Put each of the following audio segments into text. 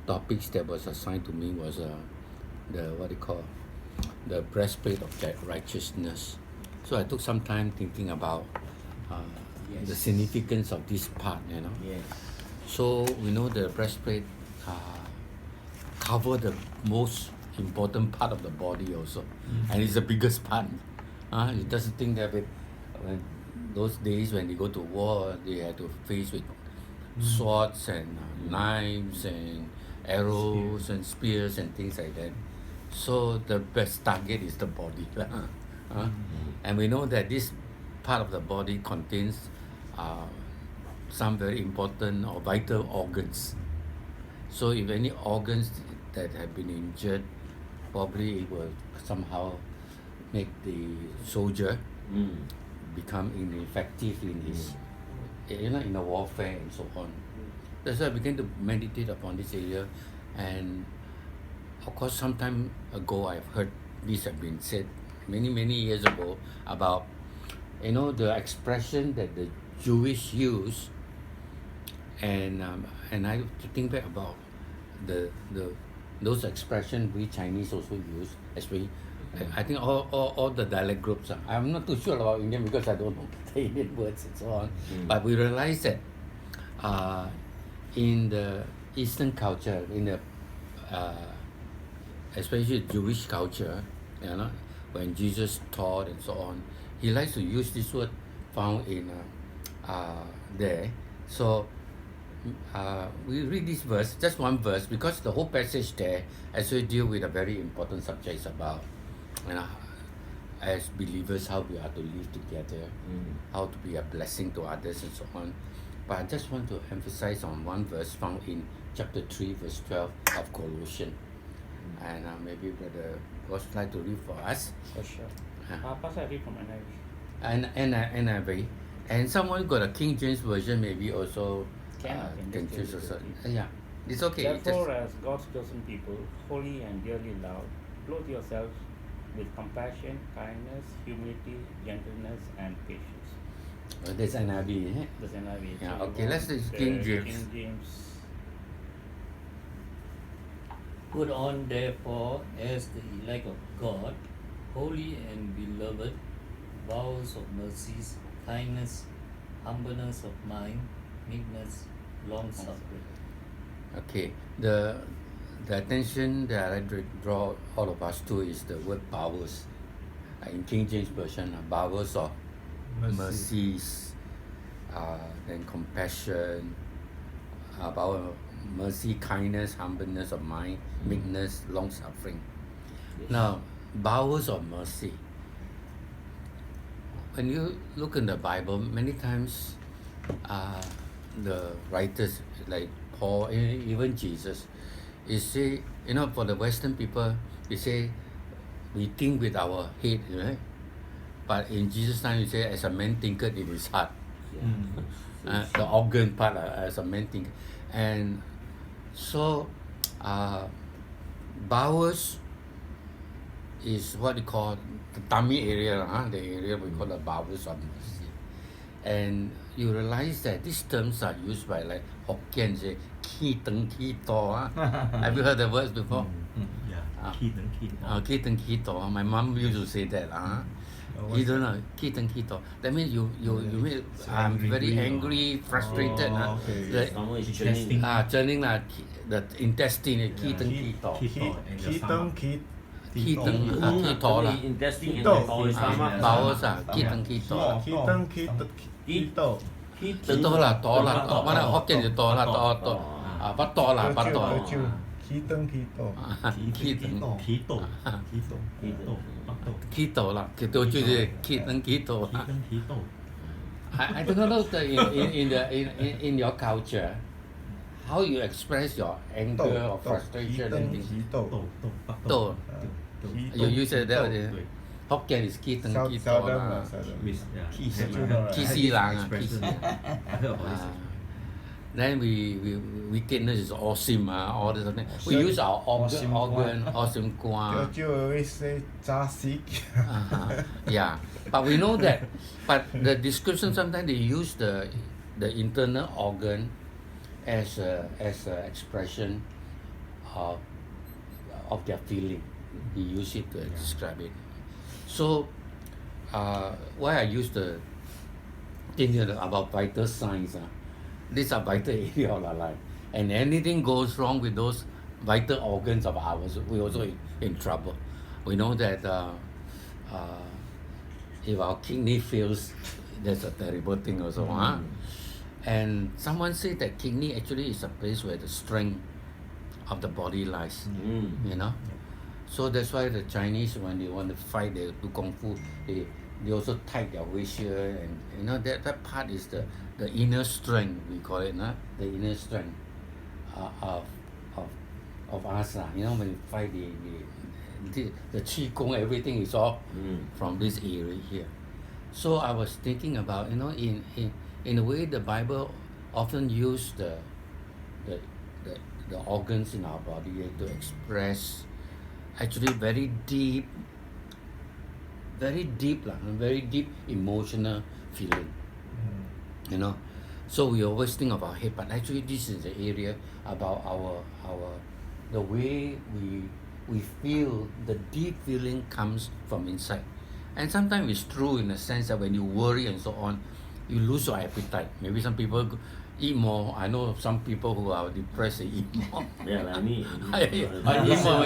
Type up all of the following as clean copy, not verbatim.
topics that was assigned to me was the breastplate of righteousness. So I took some time thinking about the significance of this part, Yes. So we know the breastplate cover the most important part of the body also, and it's the biggest part. It doesn't think that when those days when they go to war, they had to face with swords and knives and arrows and spears and things like that. So the best target is the body. And we know that this part of the body contains some very important or vital organs. So if any organs that have been injured, probably it will somehow make the soldier become ineffective in his, in the warfare and so on. That's why I began to meditate upon this area, and of course, some time ago I've heard this have been said many years ago about, the expression that the Jewish use, and I to think back about those expressions we Chinese also use, especially. I think all the dialect groups. I'm not too sure about Indian because I don't know the Indian words and so on. But we realize that in the Eastern culture, in the especially Jewish culture, when Jesus taught and so on, he likes to use this word found in there. So we read this verse, just one verse, because the whole passage there actually deal with a very important subject about, as believers, how we are to live together, how to be a blessing to others and so on. But I just want to emphasize on one verse found in chapter 3, verse 12 of Colossians. And maybe Brother Ross would like to read for us. For sure. Pastor, I read from NIV. NIV. And someone got a King James version, maybe also can choose also. Yeah, it's okay. Therefore, as God's chosen people, holy and dearly loved, clothe yourselves with compassion, kindness, humility, gentleness, and patience. That's NIV, isn't it? That's NIV. Yeah, So okay, let's do King James. King James. Put on, therefore, as the elect of God, holy and beloved, bowels of mercies, kindness, humbleness of mind, meekness, long-suffering. Okay, the attention that I like to draw all of us to is the word bowels. In King James Version, bowels of mercies, then compassion, bowel of mercy, kindness, humbleness of mind, meekness, long-suffering. Yes. Now, bowels of mercy. When you look in the Bible, many times the writers like Paul, even Jesus, you say, for the Western people, you say, we think with our head, right? But in Jesus' time, you say, as a man thinketh in his heart. The organ part, as a man think. And so, bowels is what we call the tummy area, the area we call the bowels of mercy. And you realize that these terms are used by like Hokkien, say, ki teng ki to. Have you heard the words before? Yeah, ki teng ki to. Ki teng ki to. My mom used to say that. You don't know, ki teng ki to. That means you make, I'm very angry, frustrated. Okay. Someone is Interesting. Churning the intestine, ki teng ki to. Ki teng ki Ki teng ki to lah. Intestine and To. the bowels. Bowels ki teng ki to. Ki teng ki to. Ki to lah, mana Hokkien je to lah, to. Bắt to lah, bắt to. Ki teng ki to. Ki teng ki to. ki to lah, ki to 就是ki teng ki to. I don't know in your culture how you express your anger or frustration and things. To. You use it that way. Hokkien is ki teng ki to lah. Ki si lang. Then wickedness is awesome, all this thing. We use our organ, awesome kwa. You always say 扎西. Yeah, but we know that. But the description sometimes they use the internal organ as a expression of, of their feeling. He used it to describe it. So, why I use the thing about vital signs, these are vital area of our life. And anything goes wrong with those vital organs of ours, we're also in trouble. We know that if our kidney fails, that's a terrible thing also. And someone said that kidney actually is a place where the strength of the body lies. You know? So that's why the Chinese, when they want to fight, they do kung fu, they also tie their waist here, and you know that part is the inner strength, we call it, the inner strength of us. You know, when you fight, the qi gong, everything is all from this area here. So I was thinking about, you know, in a way the Bible often use the organs in our body to express actually very deep emotional feeling. You know, so we always think of our head, but actually this is the area about the way we feel. The deep feeling comes from inside. And sometimes it's true in the sense that when you worry and so on, you lose your appetite. Maybe some people eat more. I know some people who are depressed, they eat more. Yeah, like me. I eat more.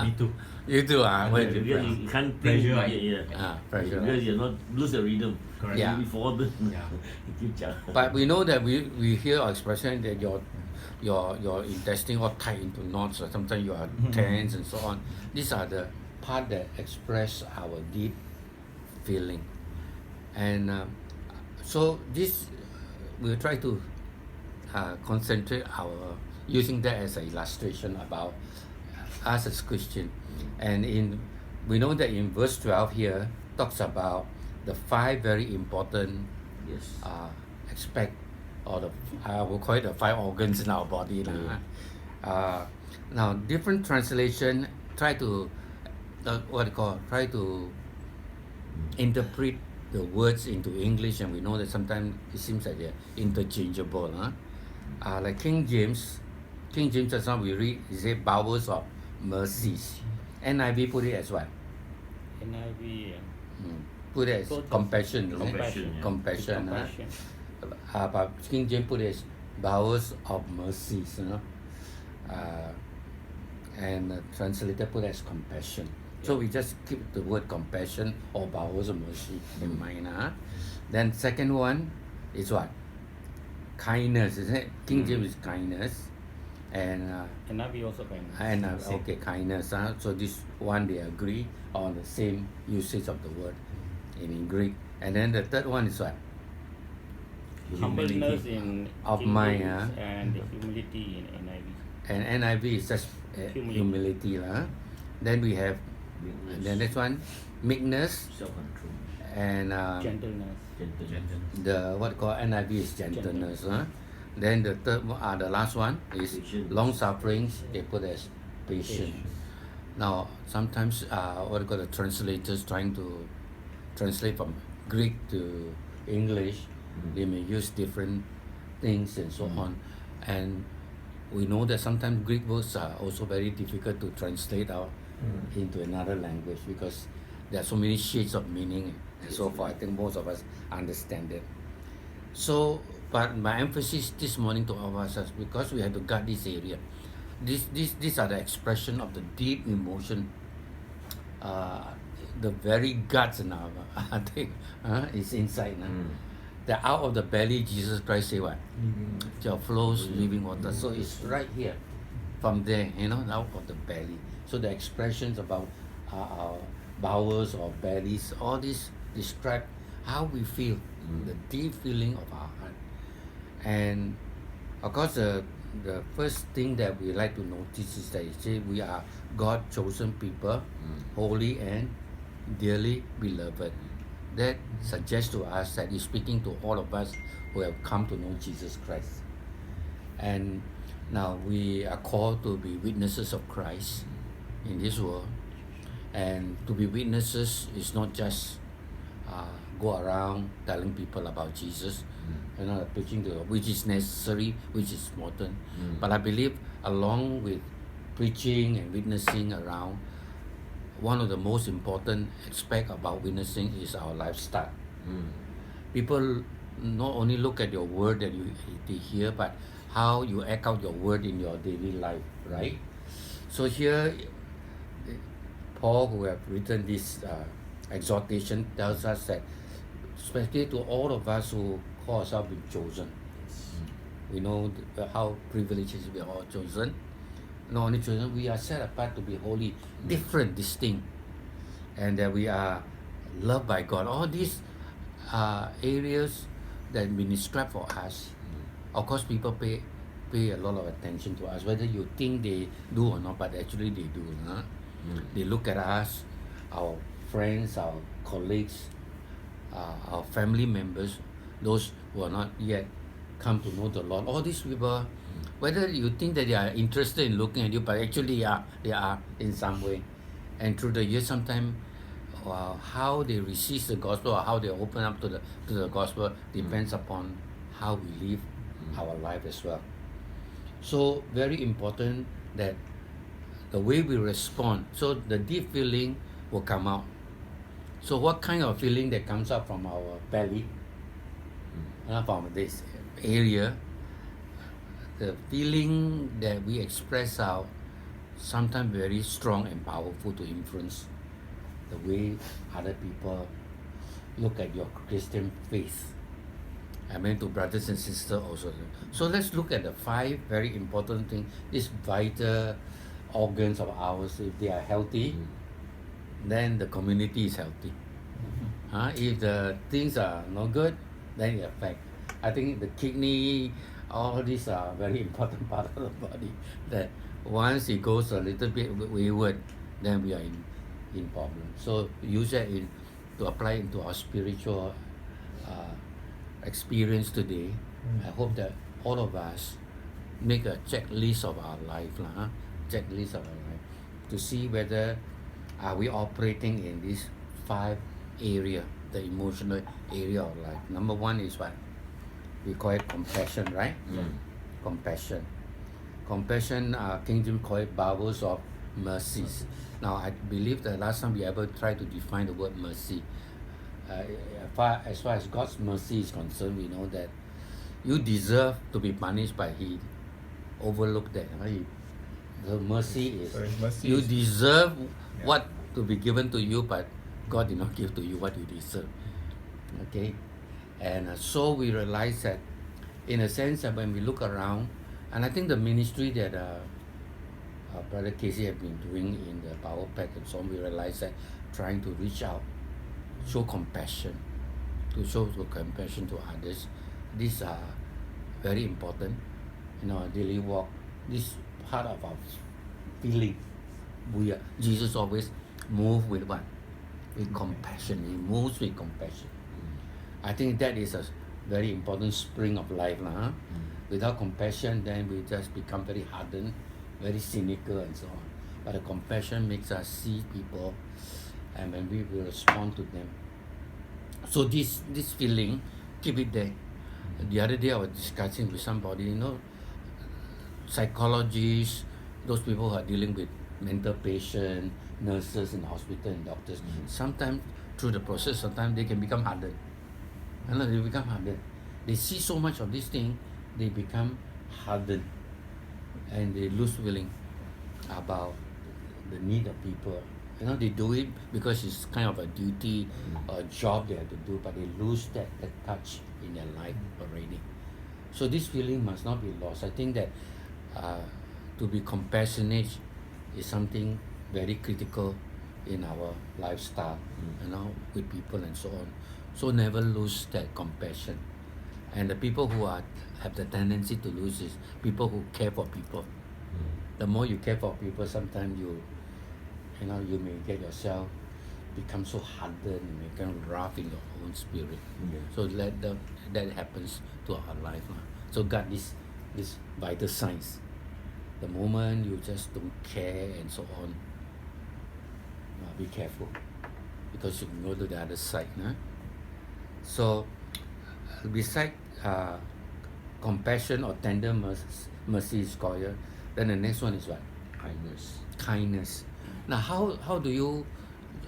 Me too. You too, when Because depressed. you can't Pressure, think. Pressure. Because you're not lose the rhythm. Correct. Yeah. Before the Yeah. But we know that we hear our expression that your intestine all tied into knots, or sometimes you are tense and so on. These are the part that express our deep feeling. And so this we'll try to concentrate our using that as an illustration about us as Christian. And we know that in verse 12 here talks about the 5 very important yes. aspect, or I will call it the 5 organs in our body. Now different translation try to try to interpret the words into English, and we know that sometimes it seems like they're interchangeable. Like King James just now we read, he said bowels of mercies. NIV put it as what? NIV. Put it as Both compassion. Isn't it? Compassion, yeah. Compassion. Compassion. But King James put it as bowels of mercies. And translator put it as compassion. So we just keep the word compassion or bowels of mercy in mind. Then second one is what? Kindness, isn't it? King James is kindness. And NIV also kindness. and okay, kindness. So this one they agree on the same usage of the word in Greek. And then the third one is what? Humbleness in Of King mind, James and humility in NIV. And NIV is just humility. Then we have the next one, meekness, Self-control. and Gentleness. the what called NIV is gentleness. Then the third one, the last one is Patience. long sufferings. They put as patience. Now sometimes the translators trying to translate from Greek to English, they may use different things and so on. And we know that sometimes Greek words are also very difficult to translate out into another language because there are so many shades of meaning and so forth. I think most of us understand it. So, but my emphasis this morning to all of us is because we have to guard this area. These are the expression of the deep emotion, the very guts in our, I think, is inside now. That out of the belly, Jesus Christ say what? Shall flows living water. So it's right here, from there, out of the belly. So the expressions about our bowels or bellies, all this describe how we feel, the deep feeling of our heart. And of course, the first thing that we like to notice is that it says we are God chosen people, holy and dearly beloved. That suggests to us that he's speaking to all of us who have come to know Jesus Christ. And now we are called to be witnesses of Christ in this world. And to be witnesses is not just go around telling people about Jesus, preaching which is necessary, which is important. But I believe along with preaching and witnessing around, one of the most important aspect about witnessing is our lifestyle. People not only look at your word that they hear, but how you act out your word in your daily life, right? So here, Paul, who have written this exhortation, tells us that, especially to all of us who call ourselves being chosen, we know how privileged we are all chosen. Not only chosen, we are set apart to be holy, different, distinct, and that we are loved by God. All these areas that have been described for us. Of course, people pay a lot of attention to us, whether you think they do or not, but actually they do. Huh? They look at us, our friends, our colleagues, our family members, those who are not yet come to know the Lord. All these people, whether you think that they are interested in looking at you, but actually they are in some way. And through the years, sometimes how they receive the gospel or how they open up to the gospel depends upon how we live our life as well. So very important that the way we respond, so the deep feeling will come out. So what kind of feeling that comes out from our belly, from this area, the feeling that we express out, sometimes very strong and powerful to influence the way other people look at your Christian faith. I mean to brothers and sisters also. So let's look at the 5 very important things, these vital organs of ours. If they are healthy, then the community is healthy. If the things are not good, then it affects. I think the kidney, all these are very important part of the body, that once it goes a little bit wayward, then we are in problem. So use that to apply into our spiritual experience today. I hope that all of us make a checklist of our life, checklist of our life, to see whether are we operating in these 5 area, the emotional area of life. Number 1 is what? We call it compassion, right? Compassion. Compassion, King James call it bowels of mercies. Now, I believe the last time we ever tried to define the word mercy, as far as God's mercy is concerned, we know that you deserve to be punished, but He overlooked that. The mercy is, you deserve what to be given to you, but God did not give to you what you deserve. Okay? And so we realize that, in a sense, that when we look around, and I think the ministry that Brother Casey have been doing in the Power Pack and so on, we realize that trying to reach out, show compassion, to show compassion to others, these are very important in our daily walk. This part of our feeling. Jesus always moves with what? With compassion. He moves with compassion. I think that is a very important spring of life. Without compassion, then we just become very hardened, very cynical and so on. But the compassion makes us see people, and when we will respond to them. So this feeling, keep it there. The other day I was discussing with somebody, psychologists, those people who are dealing with mental patients, nurses in the hospital and doctors, sometimes through the process, sometimes they can become hardened. They become hardened. They see so much of this thing, they become hardened, and they lose feeling about the need of people. They do it because it's kind of a duty or a job they have to do, but they lose that touch in their life already. So this feeling must not be lost. I think that to be compassionate is something very critical in our lifestyle, with people and so on. So never lose that compassion. And the people who have the tendency to lose is people who care for people. The more you care for people, sometimes you may get yourself become so hardened, you become rough in your own spirit. So that happens to our life. So God, this vital signs. The moment you just don't care and so on, be careful, because you can go to the other side. So, beside compassion or tender mercy is called, then the next one is what? Kindness. Kindness. Now, how do you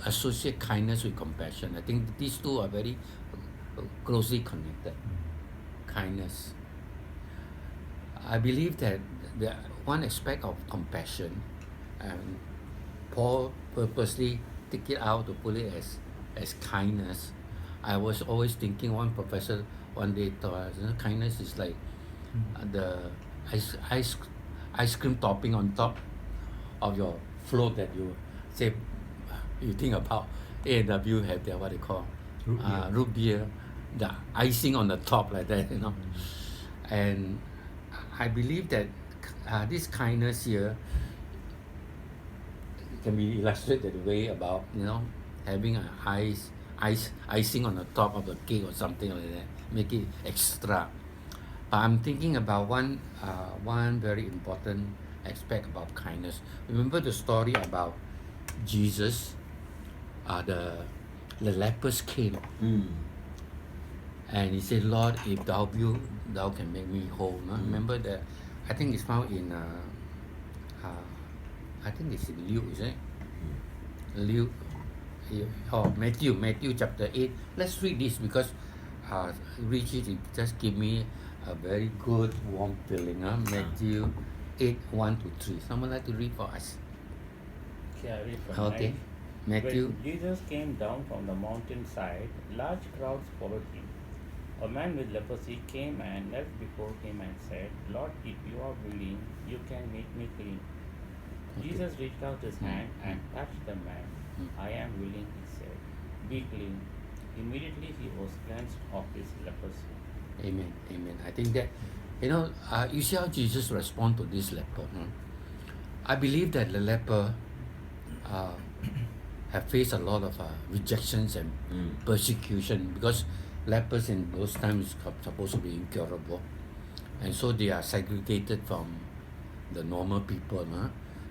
associate kindness with compassion? I think these two are very closely connected. Kindness. I believe that the one aspect of compassion, and Paul purposely take it out to put it as kindness. I was always thinking, one professor one day told us, kindness is like the ice cream topping on top of your float that you say, you think about A&W have their what they call root beer, the icing on the top like that, And I believe that this kindness here can be illustrated the way about having an icing on the top of the cake or something like that, make it extra. But I'm thinking about one very important aspect about kindness. Remember the story about Jesus? The lepers came and he said, Lord, if thou wilt, thou can make me whole. Remember that? I think it's found in I think it's in Luke, is it? Luke, Matthew chapter 8. Let's read this because Richie, it just give me a very good warm feeling. Matthew 8, 1 to 3. Someone like to read for us? Okay, I read from Okay. 9. Matthew. When Jesus came down from the mountainside, large crowds followed him. A man with leprosy came and knelt before him and said, Lord, if you are willing, you can make me clean. Okay. Jesus reached out his hand and touched the man. I am willing, he said. Be clean. Immediately he was cleansed of his leprosy. Amen. Amen. I think that, you see how Jesus respond to this leper. I believe that the leper have faced a lot of rejections and persecution because lepers in those times are supposed to be incurable. And so they are segregated from the normal people.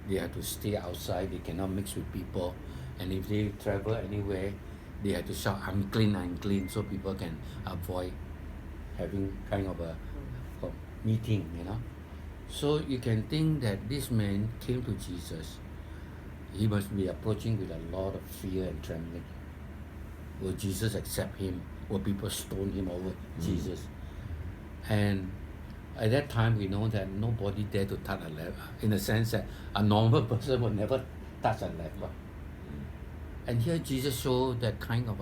They have to stay outside, they cannot mix with people. And if they travel anywhere, they have to shout, unclean, unclean, so people can avoid having kind of a meeting, So you can think that this man came to Jesus. He must be approaching with a lot of fear and trembling. Will Jesus accept him? Will people stone him over Jesus? And at that time, we know that nobody dared to touch a leper, in the sense that a normal person would never touch a leper. And here Jesus showed that kind of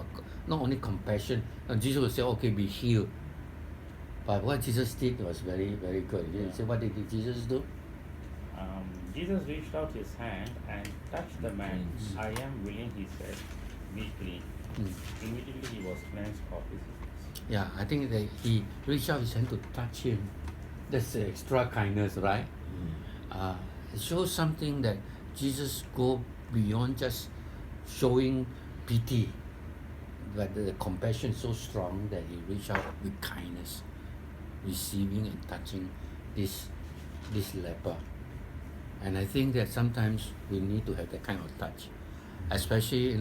not only compassion, Jesus would say, okay, be healed. But what Jesus did was very, very good. You say, what did Jesus do? Jesus reached out his hand and touched the man. I am willing, he said. Be clean. Immediately he was cleansed of his sickness. Yeah, I think that he reached out his hand to touch him. That's the extra kindness, right? It shows something that Jesus go beyond just showing pity, but the compassion is so strong that he reached out with kindness, receiving and touching this leper. And I think that sometimes we need to have that kind of touch, especially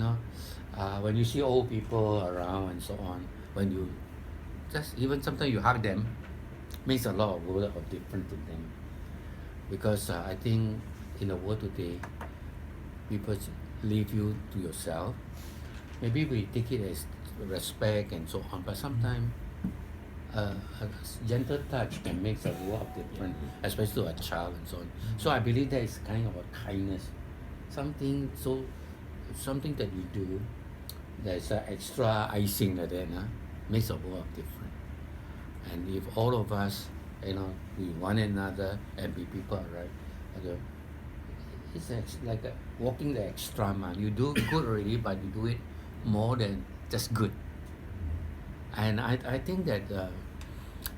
when you see old people around and so on. When you just even sometimes you hug them, makes a lot of world of difference to them. Because I think in the world today, people leave you to yourself. Maybe we take it as respect and so on, but sometimes a gentle touch can make a world of difference, especially to a child and so on. So I believe that is kind of a kindness, something that you do. There's an extra icing like that, makes a world of difference. And if all of us, we one another and be people, right? It's like walking the extra mile. You do good already, but you do it more than just good. And I think that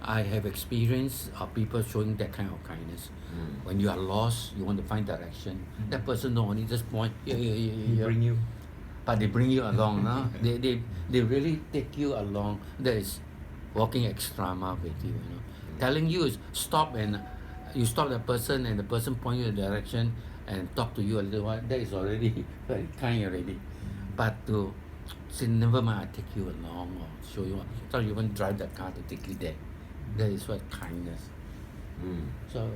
I have experience of people showing that kind of kindness. When you are lost, you want to find direction. That person not only just point here, Bring you. but they bring you along. They really take you along. That is walking extra mile with you. Telling you is stop, and you stop the person and the person point you in the direction and talk to you a little while. That is already very kind already. But to say never mind, I take you along or show you. Sometimes you even drive the car to take you there. That is what kindness. Mm. So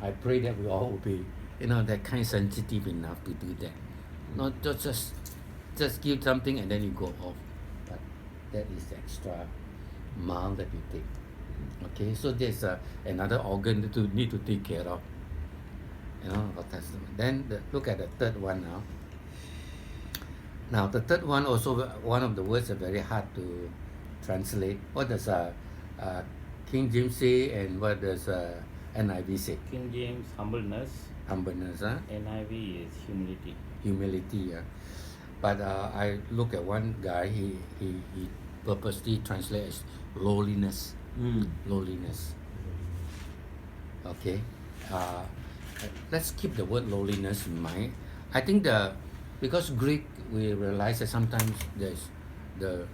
I pray that we all will be, that kind sensitive enough to do that. Not just give something and then you go off. But that is the extra mile that you take. Okay, so there's another organ that you need to take care of. For Testament. Then look at the third one now. Now the third one also, one of the words are very hard to translate. What does King James say and what does NIV say? King James, humbleness. Humbleness, NIV is humility. humility. But I look at one guy, he purposely translates lowliness. Mm. Lowliness. Okay. Let's keep the word lowliness in mind. I think because Greek, we realize that sometimes there's the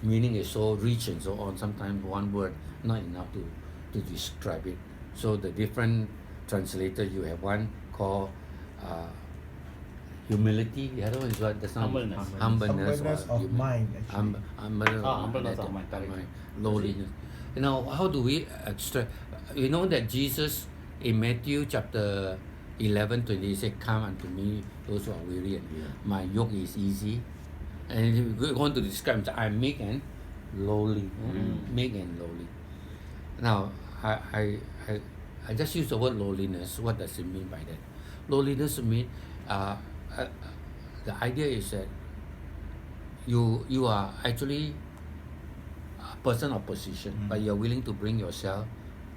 meaning is so rich and so on. Sometimes one word not enough to describe it. So the different translators, you have one called humility. The other one is what? That's not Humbleness. Humbleness Of mind, actually. Humbleness of mind, correct. Lowliness. How do we extract? You know that Jesus in Matthew chapter 11:20 he said, "Come unto me, those who are weary, and my yoke is easy." And if we want to describe, I'm meek and lowly. Meek and lowly. Now, I just use the word lowliness. What does it mean by that? Lowliness means the idea is that you are actually a person of position, but you're willing to bring yourself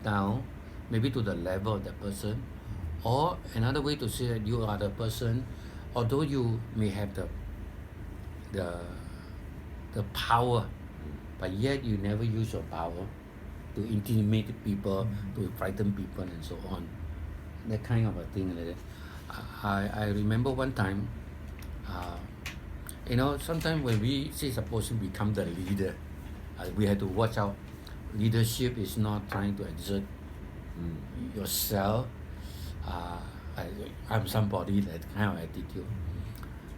down, maybe to the level of that person. Or another way to say that you are the person, although you may have the power, but yet you never use your power to intimidate people, to frighten people and so on. That kind of a thing like that. I remember one time, sometimes when we say supposed to become the leader, we have to watch out. Leadership is not trying to exert yourself. I'm somebody, that kind of attitude.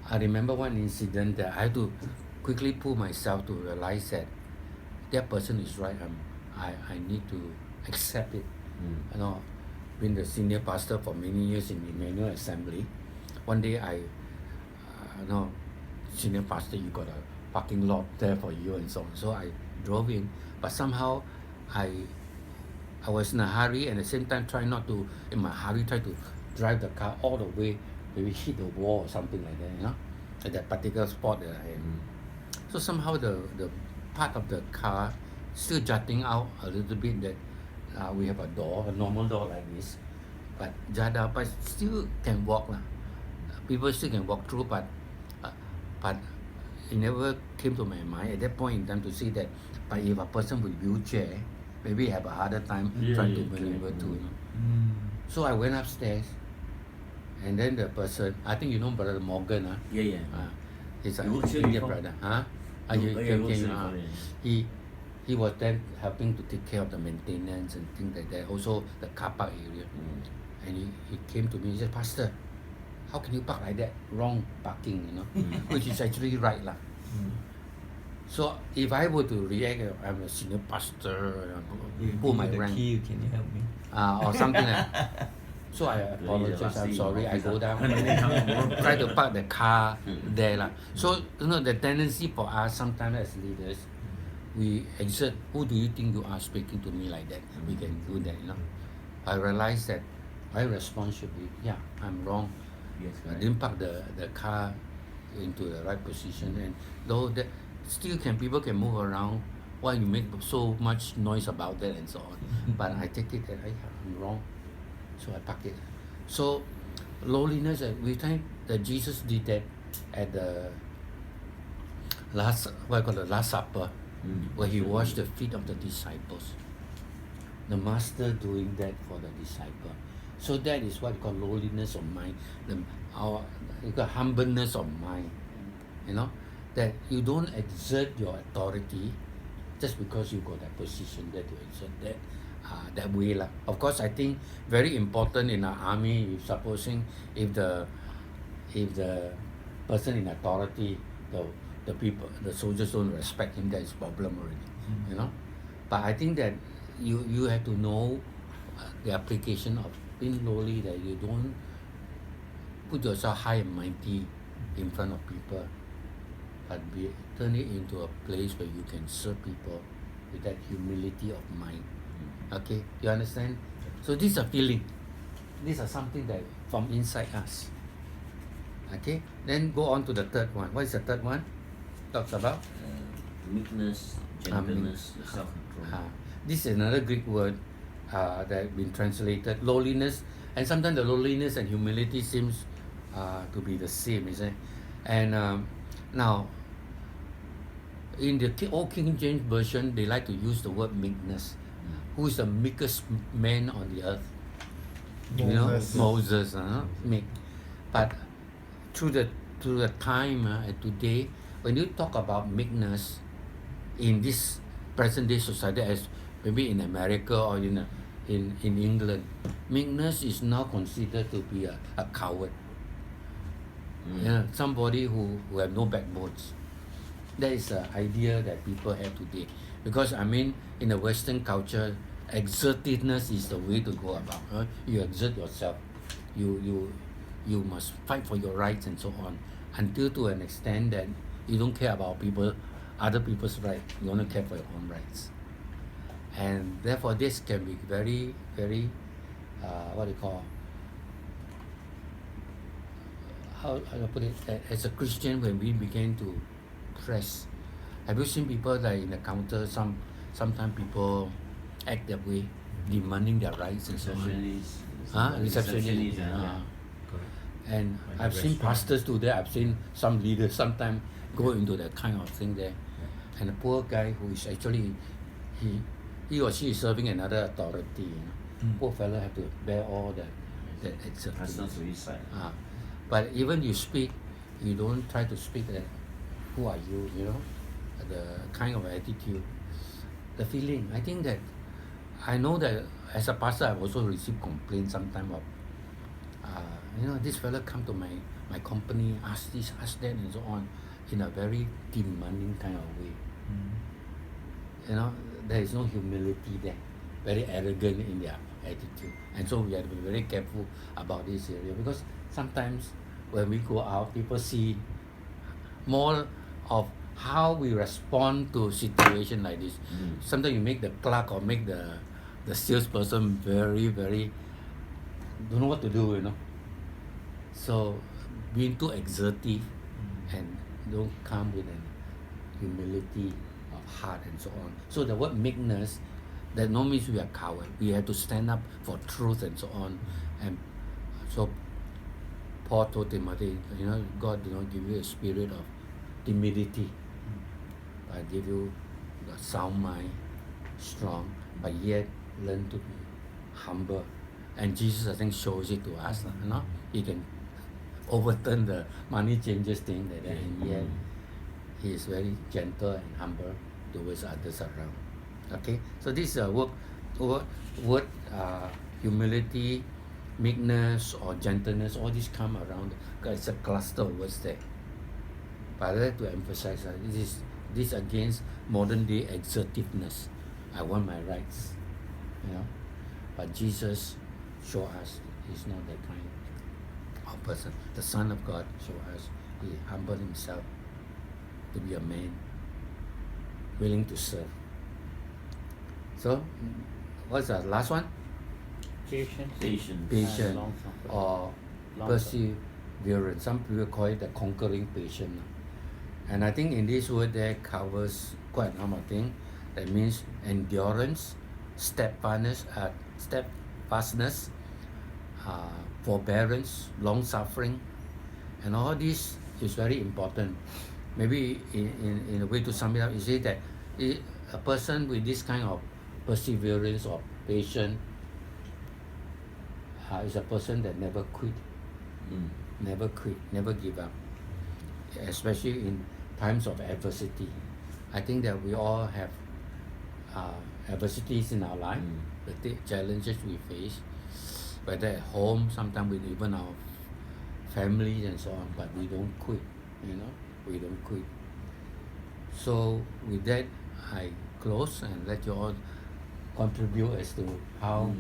I remember one incident that I had to quickly pull myself to realize that person is right. I need to accept it. Been the senior pastor for many years in Emmanuel Assembly. One day senior pastor, you got a parking lot there for you and so on. So I drove in, but somehow I was in a hurry, and at the same time try to drive the car all the way, maybe hit the wall or something like that, at that particular spot that I am. So somehow the part of the car still jutting out a little bit, that we have a normal door like this, but jut out, but still can walk. People still can walk through, but it never came to my mind at that point in time to see that, but if a person with wheelchair, maybe have a harder time trying to maneuver too. So I went upstairs, and then the person, I think you know Brother Morgan, Yeah. he's You worked here Indian before? brother, Oh, yeah, you worked here before, he was then helping to take care of the maintenance and things like that, also the car park area. And he came to me, he said, "Pastor, how can you park like that? Wrong parking, which is actually right. So if I were to react, I'm a senior pastor, pull my rank, Key, can you help me? or something like that. So I apologize, I'm sorry, I go down and try to park the car there. So the tendency for us sometimes as leaders, we exert, who do you think you are speaking to me like that? We can do that. I realize that my response should be, I'm wrong. Yes, I correct. didn't park the car into the right position, and though that still people can move around, why you make so much noise about that and so on. But I take it that I'm wrong, so I park it. So lowliness, we think that Jesus did that at the Last Supper, where he washed the feet of the disciples. The master doing that for the disciple. So that is what we call lowliness of mind, we call humbleness of mind. That you don't exert your authority just because you got that position that you exert that way. Of course, I think very important in our army, if the person in authority the people, the soldiers don't respect him, that is problem already, you know. But I think that you have to know the application of being lowly, that you don't put yourself high and mighty in front of people, but turn it into a place where you can serve people with that humility of mind. Okay, you understand? So these are feeling. These are something that from inside us. Okay, then go on to the third one. What is the third one? Talks about Meekness, gentleness, self-control. this is another Greek word that has been translated lowliness, and sometimes the lowliness and humility seems to be the same, isn't it? And now, in the old King James version, they like to use the word meekness. Who is the meekest man on the earth? Moses. Moses, meek. But through the time and today, when you talk about meekness in this present day society, as maybe in America or in England, meekness is now considered to be a coward. Somebody who have no backbones. That is the idea that people have today. Because I mean, in the Western culture, exertiveness is the way to go about. You exert yourself. You must fight for your rights and so on. Until to an extent that you don't care about other people's rights. You only care for your own rights. And therefore, this can be very, very, what do you call? How do I put it? As a Christian, when we begin to press, have you seen people like in the counter? Sometimes people act that way, demanding their rights and so on. Receptionists. And I've seen pastors do that. I've seen some leaders sometimes go into that kind of thing there. And the poor guy who is actually he or she is serving another authority. Poor fellow have to bear all that exertion. But even you speak, you don't try to speak that. Who are you? You know, the kind of attitude, the feeling. I think that I know that as a pastor, I've also received complaints sometimes of, this fellow come to my company, ask this, ask that, and so on, in a very demanding kind of way. There is no humility there, very arrogant in their attitude. And so we have to be very careful about this area, because sometimes when we go out, people see more of how we respond to situation like this. Sometimes you make the clerk or make the salesperson very, very don't know what to do, So being too exertive and don't come with an humility of heart and so on. So the word meekness, that no means we are coward. We have to stand up for truth and so on. And so Paul told Timothy, God did not give you a spirit of timidity. I give you a sound mind, strong, but yet learn to be humble. And Jesus, I think, shows it to us. He can overturn the money changers thing, and yet he is very gentle and humble towards others around. Okay, so this word humility, meekness, or gentleness, all these come around. It's a cluster of words there. But I'd like to emphasize that this against modern day exertiveness. I want my rights, But Jesus showed us he's not that kind of person. The Son of God showed us he humbled himself to be a man, willing to serve. So, what's the last one? Patience. Patient long-suffering. or perseverance. Some people call it the conquering patient. And I think in this word there covers quite a number of things. That means endurance, steadfastness, forbearance, long-suffering, and all this is very important. Maybe in a way to sum it up, you say that a person with this kind of perseverance or patience is a person that never quit, never give up, especially in times of adversity. I think that we all have adversities in our life, the challenges we face, whether at home, sometimes with even our families and so on, but we don't quit, we don't quit. So with that, I close and let you all contribute as to how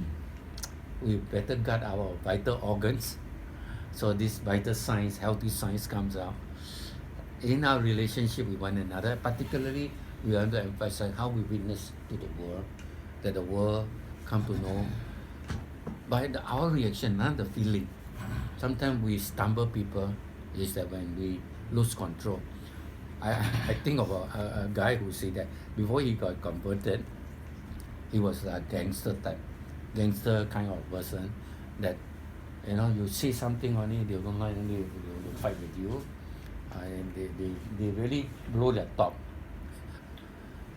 we better guard our vital organs. So this vital signs, healthy signs comes out in our relationship with one another. Particularly, we want to emphasize how we witness to the world, that the world come to know by our reaction, not the feeling. Sometimes we stumble people is that when we lose control. I think of a guy who said that before he got converted, he was a gangster kind of person that, you say something only, they don't like, they will fight with you. And they really blow their top.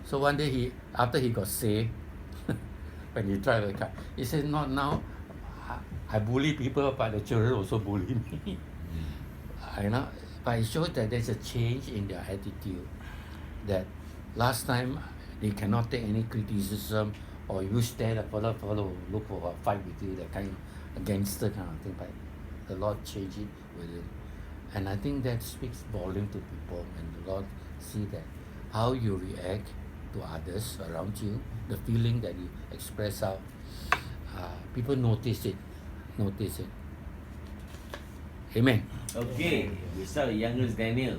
So one day after he got saved, when he tried the car, he said, not now, I bully people, but the children also bully me. But it shows that there's a change in their attitude. That last time they cannot take any criticism, or you stand a fellow look for a fight with you, that kind of a gangster kind of thing. But the Lord changed it within. And I think that speaks volume to people, and the Lord see that how you react to others around you, the feeling that you express out, people notice it. Amen. Okay, we start with youngest Daniel.